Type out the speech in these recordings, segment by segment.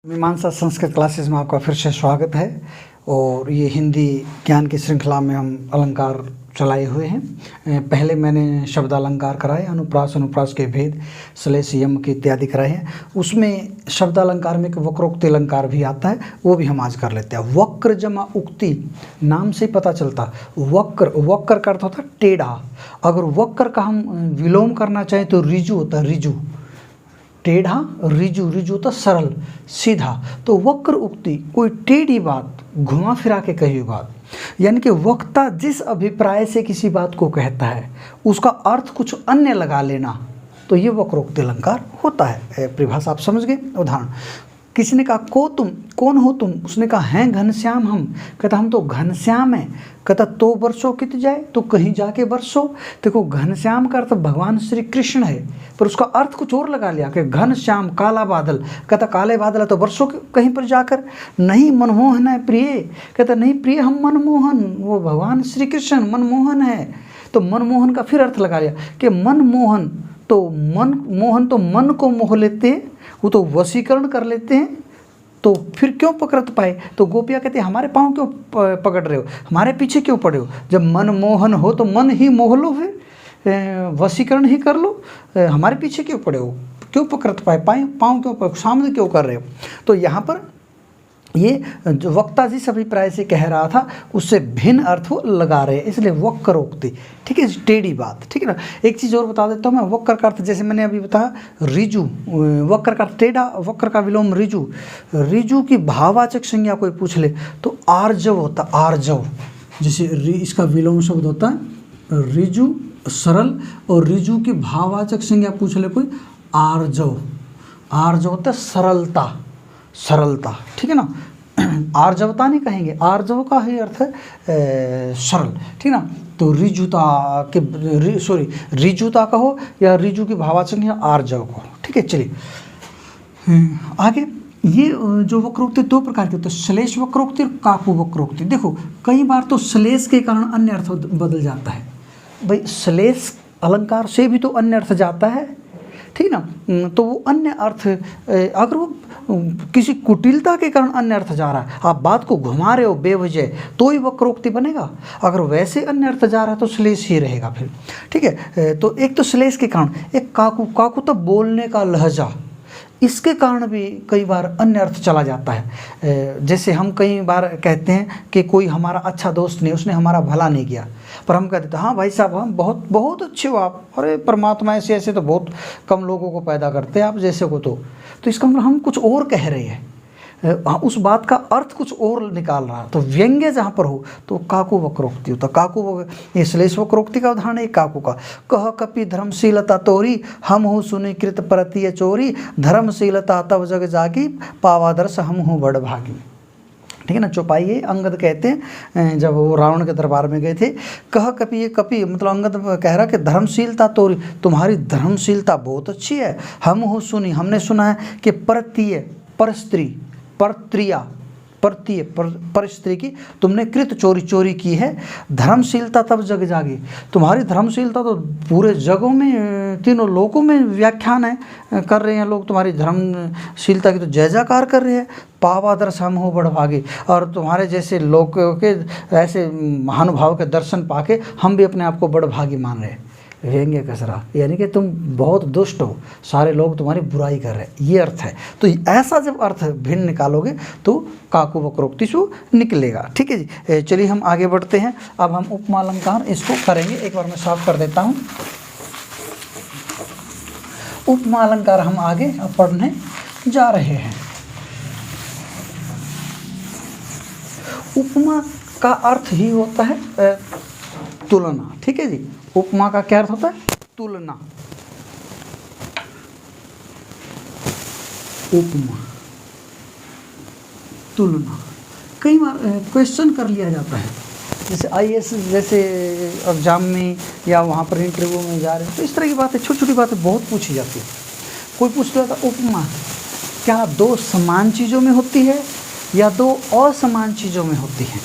मीमांसा संस्कृत क्लासेस में आपका फिर से स्वागत है। और ये हिंदी ज्ञान की श्रृंखला में हम अलंकार चलाए हुए हैं। पहले मैंने शब्द अलंकार कराए, अनुप्रास अनुप्रास के भेद, श्लेष यम के इत्यादि कराए हैं। उसमें शब्द अलंकार में एक वक्रोक्ति अलंकार भी आता है, वो भी हम आज कर लेते हैं। वक्र जमा उक्ति नाम से पता चलता, वक्र वक्र का अर्थ होता है टेढ़ा। अगर वक्र का हम विलोम करना चाहें तो रिजु होता है, रिजु टेढ़ा, रिजु रिजु होता सरल सीधा। तो वक्र उक्ति कोई टेढ़ी बात, घुमा फिरा के कही हुई बात, यानी कि वक्ता जिस अभिप्राय से किसी बात को कहता है उसका अर्थ कुछ अन्य लगा लेना, तो ये वक्रोक्ति अलंकार होता है। परिभाषा आप समझ गए। उदाहरण, किसी ने कहा को तुम, कौन हो तुम? उसने कहा हैं घनश्याम हम। कहता हम तो घनश्याम हैं। कहता तो वर्षों कित जाए, तो कहीं जाके वर्षों। देखो घनश्याम का अर्थ भगवान श्री कृष्ण है, पर उसका अर्थ कुछ और लगा लिया कि घनश्याम काला बादल। कहता काले बादल है तो वर्षों कहीं पर जाकर। नहीं मनमोहन है प्रिय। कहता नहीं प्रिय हम मनमोहन, वो भगवान श्री कृष्ण मनमोहन है। तो मनमोहन का फिर अर्थ लगा लिया कि मनमोहन, तो मन मोहन तो मन को मोह लेते हैं, वो तो वशीकरण कर लेते हैं। तो फिर क्यों पकड़ पाए? तो गोपियाँ कहते हैं हमारे पाँव क्यों पकड़ रहे हो, हमारे पीछे क्यों पड़े हो? जब मन मोहन हो तो मन ही मोह लो, फिर वशीकरण ही कर लो, हमारे पीछे क्यों पड़े हो, क्यों पकड़ पाए, पाँव क्यों सामने क्यों कर रहे हो? तो यहाँ पर ये जो वक्ता जिस अभिप्राय से कह रहा था उससे भिन्न अर्थ वो लगा रहे हैं, इसलिए वक्रोक्ति। ठीक है, टेढ़ी बात। ठीक है ना। एक चीज़ और बता देता हूँ मैं, वक्र का अर्थ जैसे मैंने अभी बताया रिजु, वक्र का टेढ़ा, वक्र का विलोम रिजु। रिजु की भाववाचक संज्ञा कोई पूछ ले तो आर्जव होता, आर्जव। जैसे इसका विलोम शब्द होता है रिजु सरल, और रिजु की भाववाचक संज्ञा पूछ ले कोई आर्जव। आर्जव होता है सरलता, सरलता। ठीक है ना। आर्जवता नहीं कहेंगे, आर्जव का ही अर्थ है सरल। ठीक है ना। तो रिजुता के रिजुता कहो या रिजु की भाववाचक या आर्जव कहो। ठीक है, चलिए आगे। ये जो वक्रोक्ति दो प्रकार की होती है, श्लेष वक्रोक्ति और काकु वक्रोक्ति। देखो कई बार तो श्लेष के कारण अन्य अर्थ बदल जाता है। भाई श्लेष अलंकार से भी तो अन्य अर्थ जाता है, ठीक ना। तो वो अन्य अर्थ अगर वो किसी कुटिलता के कारण अन्य अर्थ जा रहा है, आप बात को घुमा रहे हो बेवजह, तो ही वक्रोक्ति बनेगा। अगर वैसे अन्य अर्थ जा रहा है तो श्लेष ही रहेगा फिर। ठीक है। तो एक तो श्लेष के कारण, एक काकु, काकु तो बोलने का लहजा, इसके कारण भी कई बार अन्य अर्थ चला जाता है। जैसे हम कई बार कहते हैं कि कोई हमारा अच्छा दोस्त नहीं, उसने हमारा भला नहीं किया, पर हम कहते हैं हाँ भाई साहब हम बहुत बहुत अच्छे हो आप, अरे परमात्मा ऐसे ऐसे तो बहुत कम लोगों को पैदा करते हैं आप जैसे को। तो इसका मतलब हम कुछ और कह रहे हैं, उस बात का अर्थ कुछ और निकाल रहा है। तो व्यंग्य जहाँ पर हो तो काकु वक्रोक्ति होता। काकु ये श्लेष वक्रोक्ति का उदाहरण है काकु का। कह कपि धर्मशीलता तोरी, हम हो सुनिकृत परतीय चोरी, धर्मशीलता तब जग जागी, पावादर्श हम हो बड़ भागी। ठीक है ना। चौपाई अंगद कहते हैं जब वो रावण के दरबार में गए थे, कह कपि, ये कपि मतलब अंगद कह रहा कि धर्मशीलता तोरी, तुम्हारी धर्मशीलता बहुत अच्छी है। हम हो सुनी, हमने सुना है कि परतीय पर स्त्री, परत्रिया परतीय पर स्त्री की तुमने कृत चोरी, चोरी की है। धर्मशीलता तब जग जागी, तुम्हारी धर्मशीलता तो पूरे जगों में, तीनों लोकों में व्याख्यान है कर रहे हैं लोग, तुम्हारी धर्मशीलता की तो जय जयकार कर रहे हैं। पावादर्श हम हो बड़ भागे, और तुम्हारे जैसे लोगों के ऐसे महानुभाव के दर्शन पाके हम भी अपने आप को बड़ भागी मान रहे हैं। व्यंग्य कसरा, यानी कि तुम बहुत दुष्ट हो, सारे लोग तुम्हारी बुराई कर रहे हैं, ये अर्थ है। तो ऐसा जब अर्थ भिन्न निकालोगे तो काकु वक्रोक्ति से निकलेगा। ठीक है जी। चलिए हम आगे बढ़ते हैं। अब हम उपमा अलंकार इसको करेंगे, एक बार मैं साफ कर देता हूँ। उपमा अलंकार हम आगे अब पढ़ने जा रहे हैं। उपमा का अर्थ ही होता है तुलना। ठीक है जी। उपमा का क्या अर्थ होता है? तुलना। उपमा तुलना कई बार क्वेश्चन कर लिया जाता है, जैसे आईएएस जैसे एग्जाम में या वहाँ पर इंटरव्यू में जा रहे हैं, तो इस तरह की बातें, छोटी छोटी बातें बहुत पूछी जाती है। कोई पूछ रहा था उपमा क्या दो समान चीज़ों में होती है या दो असमान चीज़ों में होती है,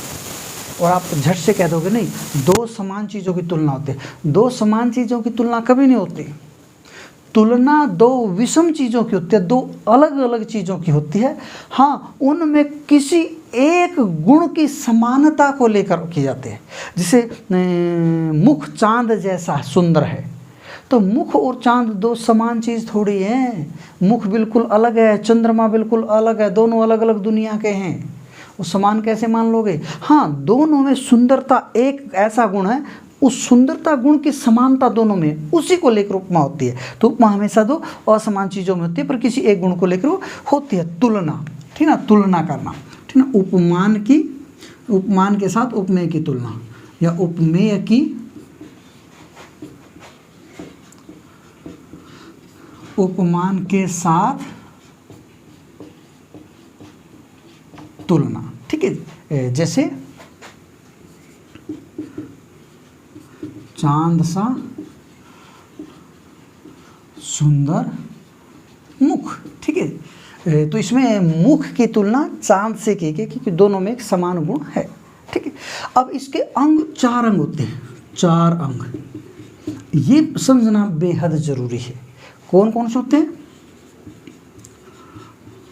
और आप झट से कह दोगे नहीं दो समान चीज़ों की तुलना होती है। दो समान चीज़ों की तुलना कभी नहीं होती। तुलना दो विषम चीज़ों की होती है, दो अलग अलग चीज़ों की होती है। हाँ, उनमें किसी एक गुण की समानता को लेकर की जाती है। जैसे मुख चांद जैसा सुंदर है, तो मुख और चांद दो समान चीज़ थोड़ी है। मुख बिल्कुल अलग है, चंद्रमा बिल्कुल अलग है, दोनों अलग अलग दुनिया के हैं, वो समान कैसे मान लोगे? हाँ, दोनों में सुंदरता एक ऐसा गुण है, उस सुंदरता गुण की समानता दोनों में, उसी को लेकर उपमा होती है। तो उपमा हमेशा दो असमान चीज़ों में होती है, पर किसी एक गुण को लेकर होती है। तुलना, ठीक ना, तुलना करना, ठीक ना। उपमान के साथ उपमेय की तुलना, या उपमेय की उपमान के साथ तुलना, ठीक है। जैसे चांद सा सुंदर मुख, ठीक है। तो इसमें मुख की तुलना चांद से की गई, क्योंकि दोनों में एक समान गुण है, ठीक है। अब इसके अंग, 4 अंग होते हैं, 4 अंग, ये समझना बेहद जरूरी है। कौन कौन से होते हैं?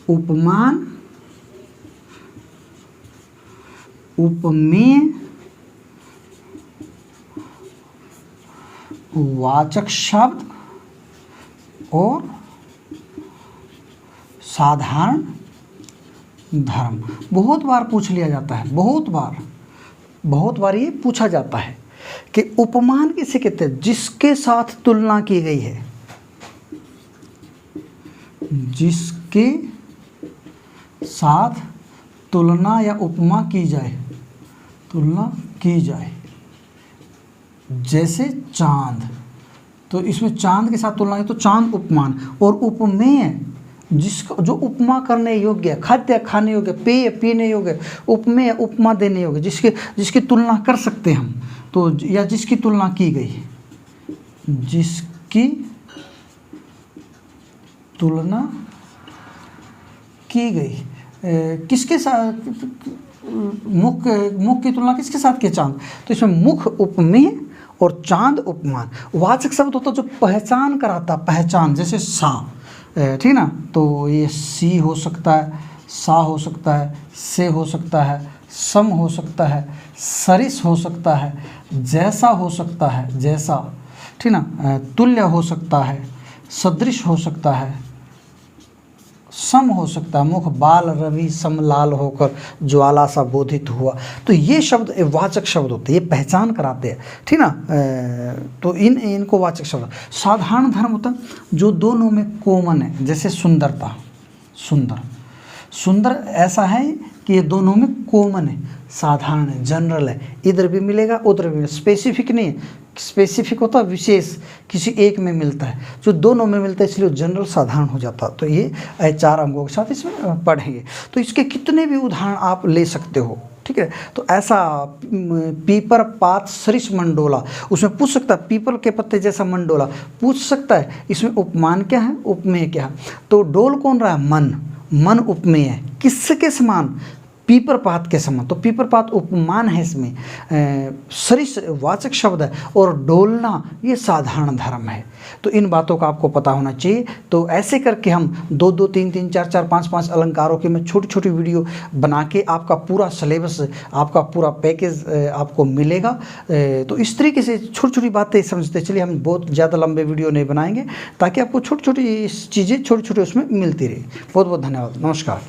उपमान, उपमेय, वाचक शब्द और साधारण धर्म। बहुत बार पूछ लिया जाता है, बहुत बार ये पूछा जाता है कि उपमान किसे कहते हैं? जिसके साथ तुलना की गई है, जिसके साथ तुलना या उपमा की जाए, तुलना की जाए। जैसे चांद, तो इसमें चांद के साथ तुलना है तो चांद उपमान। और उपमेय, जिसका जो उपमा करने योग्य, खाद्य खाने योग्य, पेय पीने योग्य, उपमेय उपमा देने योग्य, जिसकी तुलना कर सकते हम, तो या जिसकी तुलना की गई, जिसकी तुलना की गई, किसके साथ? मुख की तुलना किसके साथ की? चांद। तो इसमें मुख उपमेय और चांद उपमान। वाचक शब्द होता जो पहचान कराता, पहचान, जैसे सा, ठीक ना, तो ये सी हो सकता है, सा हो सकता है, से हो सकता है, सम हो सकता है, सरिस हो सकता है, जैसा हो सकता है, जैसा, ठीक ना, तुल्य हो सकता है, सदृश हो सकता है, सम हो सकता है। मुख बाल रवि सम लाल होकर ज्वाला सा बोधित हुआ। तो ये शब्द वाचक शब्द होते हैं, ये पहचान कराते हैं, ठीक ना। तो इनको वाचक शब्द। साधारण धर्म होता है जो दोनों में कॉमन है, जैसे सुंदरता, सुंदर ऐसा है कि ये दोनों में कॉमन है, साधारण है, जनरल है, इधर भी मिलेगा उधर भी मिलेगा, स्पेसिफिक नहीं है। स्पेसिफिक होता है विशेष, किसी एक में मिलता है, जो दोनों में मिलता है इसलिए जनरल साधारण हो जाता है। तो ये 4 अंगों के साथ इसमें पढ़ेंगे। तो इसके कितने भी उदाहरण आप ले सकते हो, ठीक है। तो ऐसा पीपर पात सरिस मंडोला, उसमें पूछ सकता है पीपल के पत्ते जैसा मंडोला, पूछ सकता है इसमें उपमान क्या है, उपमेय क्या है। तो डोल कौन रहा है? मन उपमेय है, किसके समान? पीपर पात के समान। तो पीपर पात उपमान है, इसमें सरिस वाचक शब्द है, और डोलना ये साधारण धर्म है। तो इन बातों का आपको पता होना चाहिए। तो ऐसे करके हम 2-2, 3-3, 4-4, 5-5 अलंकारों की मैं छोटी छोटी वीडियो बना के आपका पूरा सिलेबस, आपका पूरा पैकेज आपको मिलेगा। तो इस तरीके से छोटी छोटी बातें समझते चलिए, हम बहुत ज़्यादा लंबे वीडियो नहीं बनाएंगे, ताकि आपको छोटी छोटी चीज़ें छोटी छोटी उसमें मिलती रहे। बहुत बहुत धन्यवाद, नमस्कार।